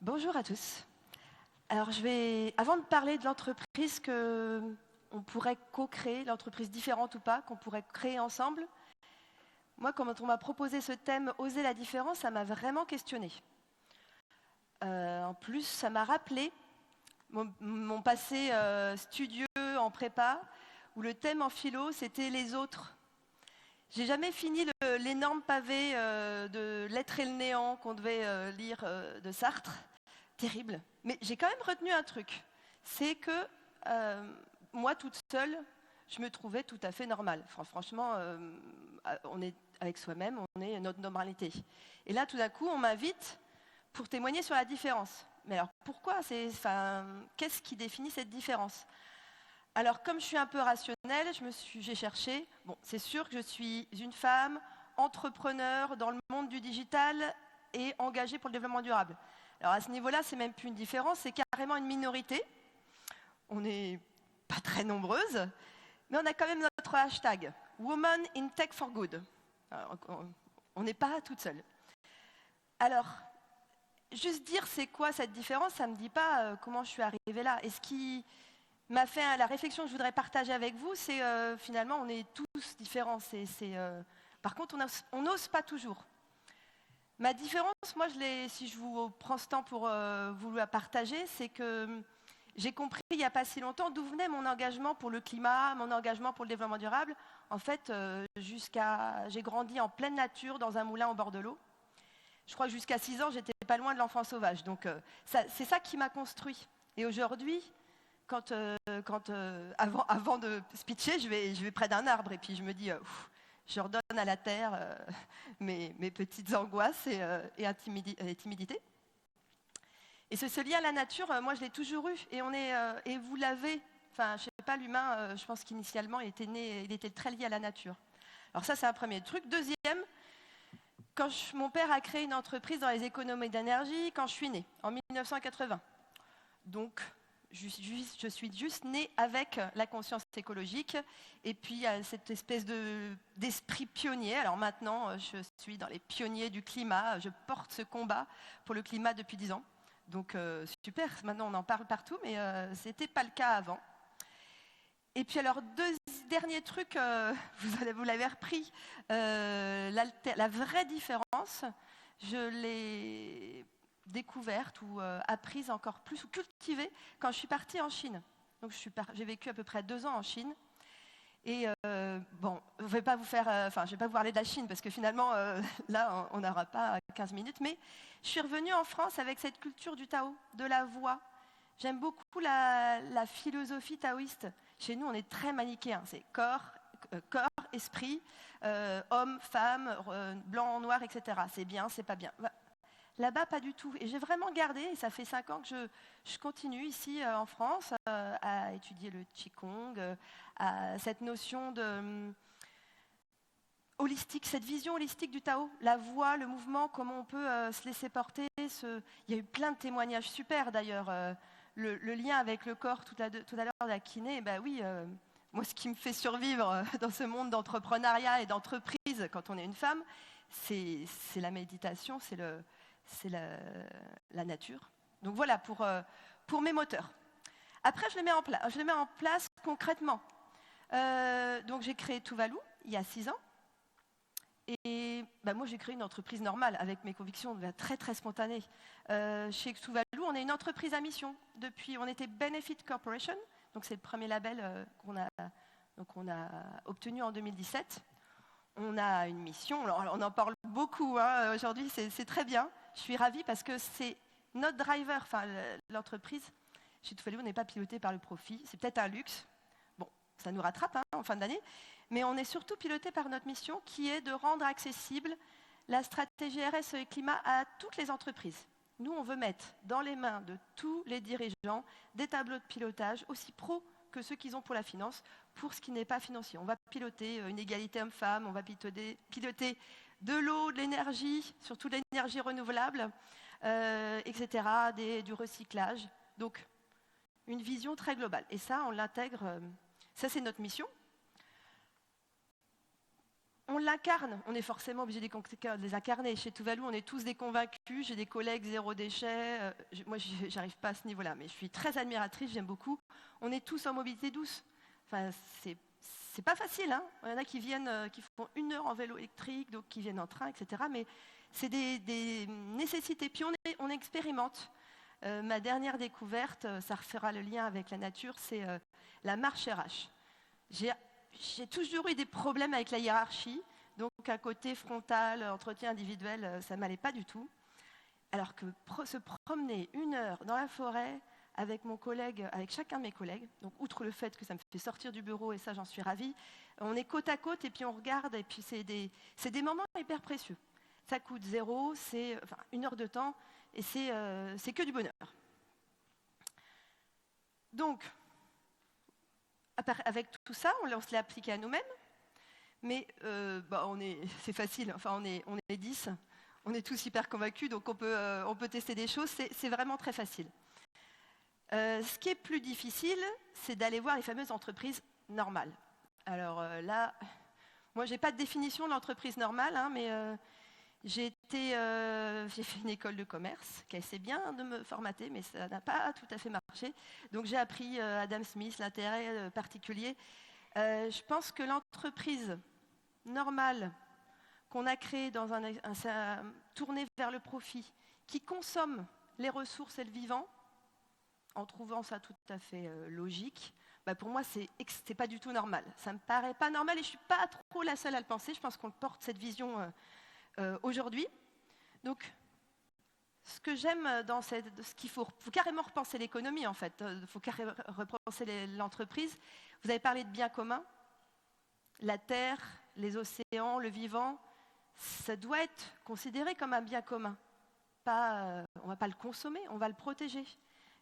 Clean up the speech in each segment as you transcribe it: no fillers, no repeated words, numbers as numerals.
Bonjour à tous. Alors avant de parler de l'entreprise qu'on pourrait co-créer, l'entreprise différente ou pas, qu'on pourrait créer ensemble, moi, quand on m'a proposé ce thème « Oser la différence », ça m'a vraiment questionnée. En plus, ça m'a rappelé mon passé studieux en prépa, où le thème en philo, c'était les autres. J'ai jamais fini l'énorme pavé de L'être et le néant qu'on devait lire de Sartre. Terrible. Mais j'ai quand même retenu un truc. C'est que moi, toute seule, je me trouvais tout à fait normale. Franchement, on est avec soi-même, on est notre normalité. Et là, tout d'un coup, on m'invite pour témoigner sur la différence. Mais alors, pourquoi qu'est-ce qui définit cette différence? Alors, comme je suis un peu rationnelle, j'ai cherché. Bon, c'est sûr que je suis une femme, entrepreneur dans le monde du digital et engagée pour le développement durable. Alors, à ce niveau-là, c'est même plus une différence, c'est carrément une minorité. On n'est pas très nombreuses, mais on a quand même notre hashtag Woman in Tech for Good. Alors, on n'est pas toute seule. Alors, juste dire c'est quoi cette différence, ça ne me dit pas comment je suis arrivée là. Et ce qui m'a fait la réflexion que je voudrais partager avec vous, c'est finalement on est tous différents. Par contre, on n'ose pas toujours. Ma différence, moi, si je vous prends ce temps pour vous la partager, c'est que j'ai compris il n'y a pas si longtemps d'où venait mon engagement pour le climat, mon engagement pour le développement durable. En fait, j'ai grandi en pleine nature dans un moulin au bord de l'eau. Je crois que jusqu'à 6 ans, j'étais pas loin de l'enfant sauvage. Donc, c'est ça qui m'a construit. Et aujourd'hui, avant de pitcher, je vais près d'un arbre et puis je me dis, je redonne à la terre mes petites angoisses et timidités. Et ce lien à la nature, moi je l'ai toujours eu. Et vous l'avez, enfin je sais pas, l'humain, je pense qu'initialement il était très lié à la nature. Alors ça c'est un premier truc. Deuxième, mon père a créé une entreprise dans les économies d'énergie quand je suis née, en 1980. Donc je suis juste née avec la conscience écologique et puis cette espèce d'esprit pionnier. Alors maintenant, je suis dans les pionniers du climat. Je porte ce combat pour le climat depuis 10 ans. Donc super, maintenant on en parle partout, mais ce n'était pas le cas avant. Et puis alors, dernier truc, vous l'avez repris, la vraie différence, je l'ai découverte ou apprise encore plus ou cultivée quand je suis partie en Chine. Donc j'ai vécu à peu près 2 ans en Chine. Et bon, je ne vais pas vous parler de la Chine parce que finalement, là, on n'aura pas 15 minutes. Mais je suis revenue en France avec cette culture du Tao, de la voix. J'aime beaucoup la philosophie taoïste. Chez nous, on est très manichéen. C'est corps, esprit, homme, femme, blanc, noir, etc. C'est bien, c'est pas bien. Là-bas, pas du tout. Et j'ai vraiment gardé, et ça fait 5 ans que je continue ici en France à étudier le Qigong, à cette notion de holistique, cette vision holistique du Tao, la voix, le mouvement, comment on peut se laisser porter. Il y a eu plein de témoignages super d'ailleurs. Le lien avec le corps tout à l'heure de la kiné, ben oui, moi ce qui me fait survivre dans ce monde d'entrepreneuriat et d'entreprise quand on est une femme, c'est la méditation, c'est la nature. Donc voilà pour mes moteurs. Après, je les mets en place concrètement. Donc j'ai créé Tuvalu il y a 6 ans. Et moi, j'ai créé une entreprise normale avec mes convictions très, très spontanées. Chez Tuvalu, on est une entreprise à mission. On était Benefit Corporation, donc c'est le premier label qu'on a obtenu en 2017. On a une mission, on en parle beaucoup aujourd'hui, c'est très bien. Je suis ravie parce que c'est notre driver, l'entreprise. Chez Tuvalu, on n'est pas piloté par le profit, c'est peut-être un luxe. Bon, ça nous rattrape en fin d'année. Mais on est surtout piloté par notre mission qui est de rendre accessible la stratégie RSE et climat à toutes les entreprises. Nous, on veut mettre dans les mains de tous les dirigeants des tableaux de pilotage aussi pro que ceux qu'ils ont pour la finance, pour ce qui n'est pas financier. On va piloter une égalité homme-femme, on va piloter de l'eau, de l'énergie, surtout de l'énergie renouvelable, etc., du recyclage. Donc, une vision très globale. Et ça, on l'intègre, ça c'est notre mission. on l'incarne, on est forcément obligé de les incarner. Chez Tuvalu, on est tous des convaincus, j'ai des collègues zéro déchet, moi j'arrive pas à ce niveau-là, mais je suis très admiratrice, j'aime beaucoup. On est tous en mobilité douce. Enfin, c'est pas facile, hein. Il y en a qui viennent, qui font 1 heure en vélo électrique, d'autres qui viennent en train, etc. Mais c'est des nécessités. Puis on expérimente. Ma dernière découverte, ça refera le lien avec la nature, c'est la marche RH. J'ai toujours eu des problèmes avec la hiérarchie, donc un côté frontal, entretien individuel, ça ne m'allait pas du tout. Alors que se promener 1 heure dans la forêt avec mon collègue, avec chacun de mes collègues, donc outre le fait que ça me fait sortir du bureau, et ça j'en suis ravie, on est côte à côte et puis on regarde, et puis c'est des moments hyper précieux. Ça coûte 0, c'est 1 heure de temps, et c'est que du bonheur. Donc, avec tout ça, on se l'a appliqué à nous-mêmes, mais c'est facile, on est 10, on est tous hyper convaincus, donc on peut tester des choses, c'est vraiment très facile. Ce qui est plus difficile, c'est d'aller voir les fameuses entreprises normales. Alors là, moi j'ai pas de définition de l'entreprise normale, hein, mais j'ai fait une école de commerce qui essaie bien de me formater, mais ça n'a pas tout à fait marché. Donc j'ai appris Adam Smith, l'intérêt particulier. Je pense que l'entreprise normale qu'on a créée tournée vers le profit, qui consomme les ressources et le vivant, en trouvant ça tout à fait logique, pour moi, c'est pas du tout normal. Ça me paraît pas normal et je suis pas trop la seule à le penser. Je pense qu'on porte cette vision aujourd'hui. Donc, ce que j'aime ce qu'il faut carrément repenser l'économie, en fait. Il faut carrément repenser l'entreprise. Vous avez parlé de biens communs. La terre, les océans, le vivant, ça doit être considéré comme un bien commun. On ne va pas le consommer, on va le protéger.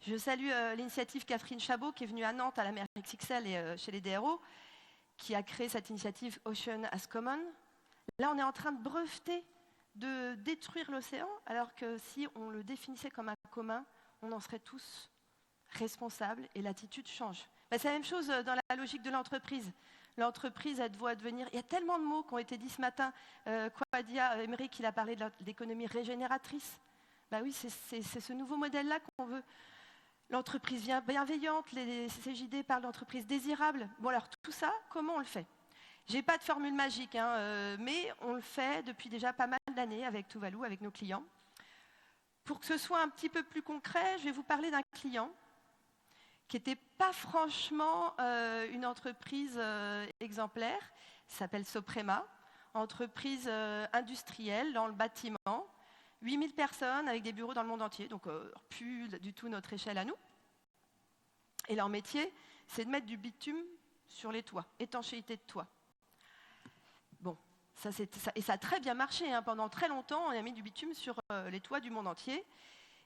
Je salue l'initiative Catherine Chabot, qui est venue à Nantes à la mer XXL et chez les DRO, qui a créé cette initiative Ocean as Common. Là, on est en train de breveter, de détruire l'océan, alors que si on le définissait comme un commun, on en serait tous responsables et l'attitude change. C'est la même chose dans la logique de l'entreprise. L'entreprise, elle doit devenir... Il y a tellement de mots qui ont été dits ce matin. Kwadia Emmerich, il a parlé de l'économie régénératrice. Oui, c'est ce nouveau modèle-là qu'on veut. L'entreprise bienveillante, les CJD parlent d'entreprise désirable. Bon, alors tout ça, comment on le fait ? Je n'ai pas de formule magique, mais on le fait depuis déjà pas mal d'années avec Tuvalu, avec nos clients. Pour que ce soit un petit peu plus concret, je vais vous parler d'un client qui n'était pas franchement une entreprise exemplaire. Il s'appelle Soprema, entreprise industrielle dans le bâtiment. 8000 personnes avec des bureaux dans le monde entier, donc plus du tout notre échelle à nous. Et leur métier, c'est de mettre du bitume sur les toits, étanchéité de toit. Bon, ça a très bien marché. Pendant très longtemps, on a mis du bitume sur les toits du monde entier.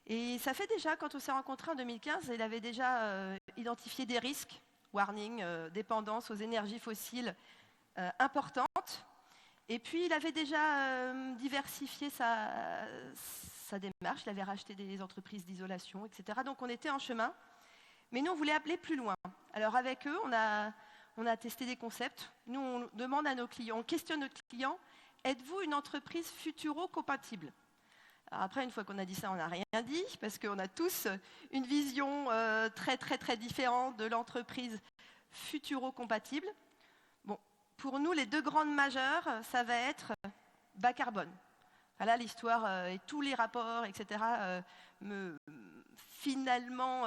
Et ça fait déjà, quand on s'est rencontrés en 2015, il avait déjà identifié des risques, warning, dépendance aux énergies fossiles importantes. Et puis, il avait déjà diversifié sa démarche. Il avait racheté des entreprises d'isolation, etc. Donc, on était en chemin. Mais nous, on voulait aller plus loin. Alors, avec eux, on a testé des concepts. Nous, on demande à nos clients, on questionne nos clients, êtes-vous une entreprise futuro-compatible ? Alors après, une fois qu'on a dit ça, on n'a rien dit, parce qu'on a tous une vision très, très, très différente de l'entreprise futuro-compatible. Pour nous, les 2 grandes majeures, ça va être bas carbone. Voilà, l'histoire et tous les rapports, etc., finalement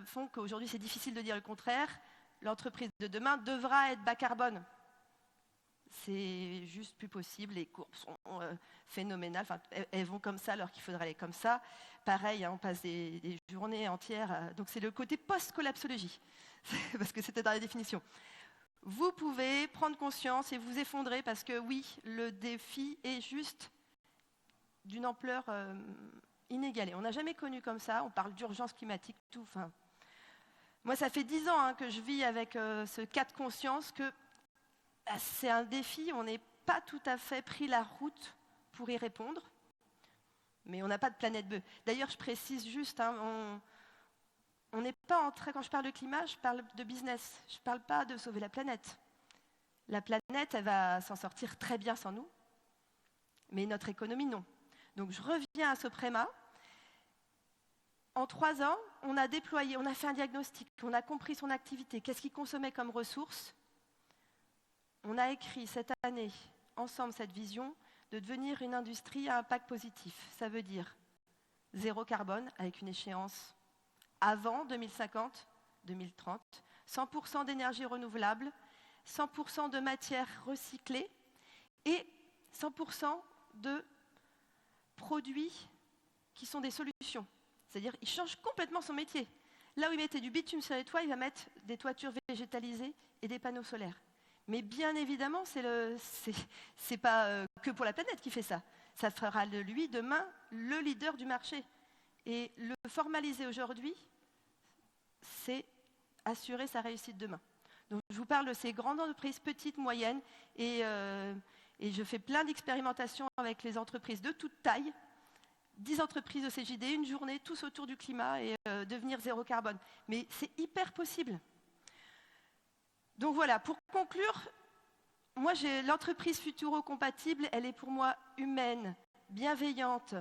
font qu'aujourd'hui, c'est difficile de dire le contraire. L'entreprise de demain devra être bas carbone. C'est juste plus possible. Les courbes sont phénoménales. Elles vont comme ça alors qu'il faudrait aller comme ça. Pareil, on passe des journées entières. Donc, c'est le côté post-collapsologie, parce que c'était dans la définition. Vous pouvez prendre conscience et vous effondrer parce que oui, le défi est juste d'une ampleur inégalée. On n'a jamais connu comme ça, on parle d'urgence climatique, tout. Moi, ça fait 10 ans que je vis avec ce cas de conscience que c'est un défi, on n'est pas tout à fait pris la route pour y répondre, mais on n'a pas de planète bleue. D'ailleurs, je précise juste, on n'est pas en train, quand je parle de climat, je parle de business. Je ne parle pas de sauver la planète. La planète, elle va s'en sortir très bien sans nous, mais notre économie, non. Donc je reviens à Soprema. En 3 ans, on a déployé, on a fait un diagnostic, on a compris son activité, qu'est-ce qu'il consommait comme ressources. On a écrit cette année, ensemble, cette vision de devenir une industrie à impact positif. Ça veut dire zéro carbone avec une échéance avant 2050, 2030, 100% d'énergie renouvelable, 100% de matières recyclées et 100% de produits qui sont des solutions. C'est-à-dire qu'il change complètement son métier. Là où il mettait du bitume sur les toits, il va mettre des toitures végétalisées et des panneaux solaires. Mais bien évidemment, c'est pas que pour la planète qui fait ça. Ça fera de lui demain le leader du marché. Et le formaliser aujourd'hui, c'est assurer sa réussite demain. Donc je vous parle de ces grandes entreprises, petites, moyennes, et je fais plein d'expérimentations avec les entreprises de toute taille. 10 entreprises au CJD, une journée, tous autour du climat et devenir zéro carbone. Mais c'est hyper possible. Donc voilà, pour conclure, moi j'ai l'entreprise futuro-compatible, elle est pour moi humaine, bienveillante,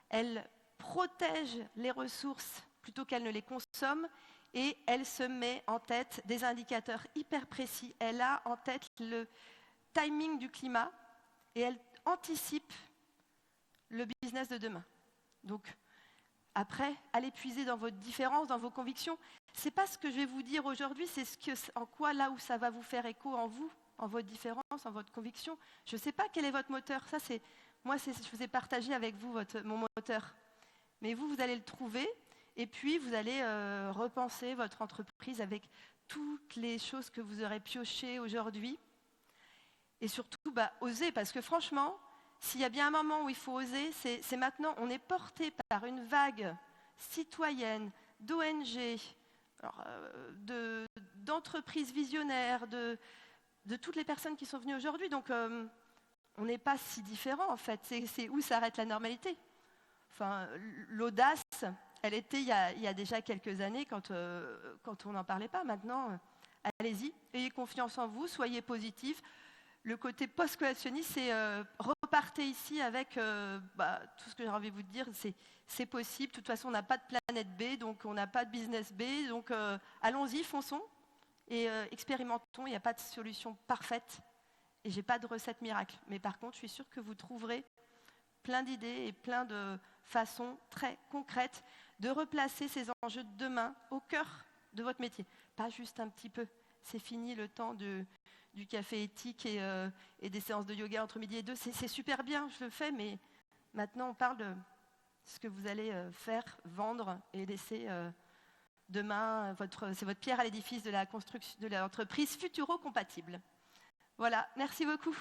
elle protège les ressources plutôt qu'elle ne les consomme et elle se met en tête des indicateurs hyper précis. Elle a en tête le timing du climat et elle anticipe le business de demain. Donc, après, allez puiser dans votre différence, dans vos convictions. Ce n'est pas ce que je vais vous dire aujourd'hui, c'est en quoi, là où ça va vous faire écho en vous, en votre différence, en votre conviction. Je ne sais pas quel est votre moteur. Ça, je vous ai partagé avec vous mon moteur. Mais vous allez le trouver et puis vous allez repenser votre entreprise avec toutes les choses que vous aurez piochées aujourd'hui. Et surtout, osez, parce que franchement, s'il y a bien un moment où il faut oser, c'est maintenant. On est porté par une vague citoyenne, d'ONG, d'entreprises visionnaires, de toutes les personnes qui sont venues aujourd'hui. Donc, on n'est pas si différents, en fait. C'est où s'arrête la normalité. Enfin, l'audace, elle était il y a déjà quelques années quand on n'en parlait pas. Maintenant, allez-y, ayez confiance en vous, soyez positifs. Le côté post-collationniste, c'est repartez ici avec tout ce que j'ai envie de vous dire, c'est possible. De toute façon, on n'a pas de planète B, donc on n'a pas de business B. Donc allons-y, fonçons et expérimentons. Il n'y a pas de solution parfaite et je n'ai pas de recette miracle. Mais par contre, je suis sûre que vous trouverez plein d'idées et plein de façons très concrètes de replacer ces enjeux de demain au cœur de votre métier. Pas juste un petit peu. C'est fini le temps du café éthique et des séances de yoga entre midi et 2. C'est super bien, je le fais, mais maintenant on parle de ce que vous allez faire, vendre et laisser demain, c'est votre pierre à l'édifice de la construction de l'entreprise futuro-compatible. Voilà, merci beaucoup.